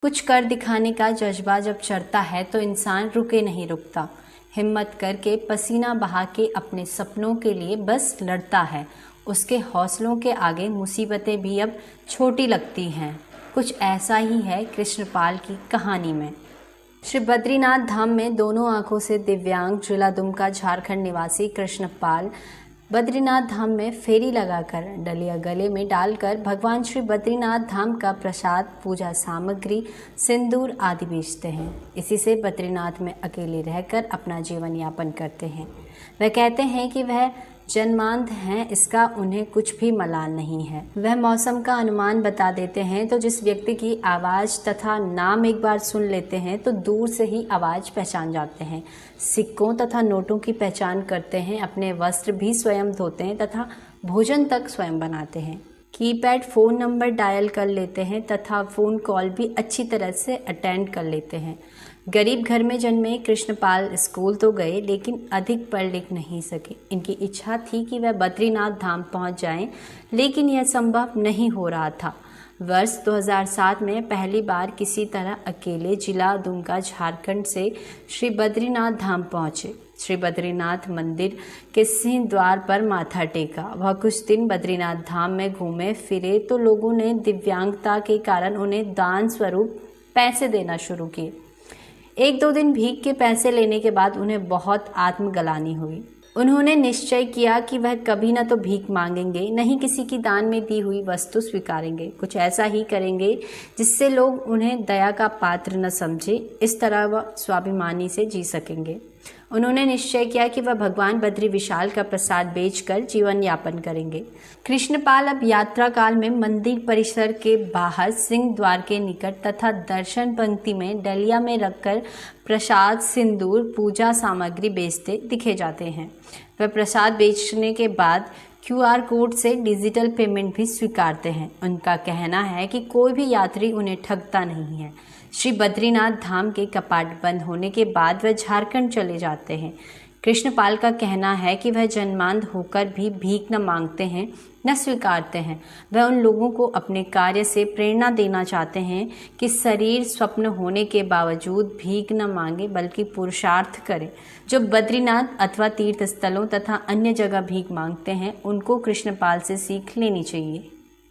कुछ कर दिखाने का जज्बा जब चढ़ता है तो इंसान रुकता, हिम्मत करके पसीना बहा के अपने सपनों के लिए बस लड़ता है। उसके हौसलों के आगे मुसीबतें भी अब छोटी लगती हैं। कुछ ऐसा ही है कृष्णपाल की कहानी में। श्री बद्रीनाथ धाम में दोनों आंखों से दिव्यांग जिला दुमका झारखंड निवासी कृष्णपाल बद्रीनाथ धाम में फेरी लगाकर डलिया गले में डालकर भगवान श्री बद्रीनाथ धाम का प्रसाद, पूजा सामग्री, सिंदूर आदि बेचते हैं। इसी से बद्रीनाथ में अकेले रहकर अपना जीवन यापन करते हैं। वह कहते हैं कि वह जन्मांध हैं, इसका उन्हें कुछ भी मलाल नहीं है। वह मौसम का अनुमान बता देते हैं, तो जिस व्यक्ति की आवाज़ तथा नाम एक बार सुन लेते हैं तो दूर से ही आवाज़ पहचान जाते हैं। सिक्कों तथा नोटों की पहचान करते हैं, अपने वस्त्र भी स्वयं धोते हैं तथा भोजन तक स्वयं बनाते हैं। कीपैड फ़ोन नंबर डायल कर लेते हैं तथा फ़ोन कॉल भी अच्छी तरह से अटेंड कर लेते हैं। गरीब घर में जन्मे कृष्णपाल स्कूल तो गए, लेकिन अधिक पढ़ लिख नहीं सके। इनकी इच्छा थी कि वह बद्रीनाथ धाम पहुंच जाएं, लेकिन यह संभव नहीं हो रहा था। वर्ष 2007 में पहली बार किसी तरह अकेले जिला दुमका झारखंड से श्री बद्रीनाथ धाम पहुंचे। श्री बद्रीनाथ मंदिर के सिंह द्वार पर माथा टेका। वह कुछ दिन बद्रीनाथ धाम में घूमे फिरे तो लोगों ने दिव्यांगता के कारण उन्हें दान स्वरूप पैसे देना शुरू किए। 1-2 दिन भीख के पैसे लेने के बाद उन्हें बहुत आत्मग्लानि हुई। उन्होंने निश्चय किया कि वह कभी न तो भीख मांगेंगे, न ही किसी की दान में दी हुई वस्तु स्वीकारेंगे। कुछ ऐसा ही करेंगे जिससे लोग उन्हें दया का पात्र न समझे। इस तरह वह स्वाभिमानी से जी सकेंगे। उन्होंने निश्चय किया कि वह भगवान बद्री विशाल का प्रसाद बेचकर जीवन यापन करेंगे। कृष्णपाल अब यात्रा काल में मंदिर परिसर के बाहर सिंह द्वार के निकट तथा दर्शन पंक्ति में डलिया में रखकर प्रसाद, सिंदूर, पूजा सामग्री बेचते दिखे जाते हैं। वह प्रसाद बेचने के बाद QR कोड से डिजिटल पेमेंट भी स्वीकारते हैं। उनका कहना है कि कोई भी यात्री उन्हें ठगता नहीं है। श्री बद्रीनाथ धाम के कपाट बंद होने के बाद वह झारखंड चले जाते हैं। कृष्णपाल का कहना है कि वह जन्मांध होकर भी भीख न मांगते हैं, न स्वीकारते हैं। वह उन लोगों को अपने कार्य से प्रेरणा देना चाहते हैं कि शरीर स्वप्न होने के बावजूद भीख न मांगे, बल्कि पुरुषार्थ करें। जो बद्रीनाथ अथवा तीर्थ स्थलों तथा अन्य जगह भीख मांगते हैं, उनको कृष्णपाल से सीख लेनी चाहिए।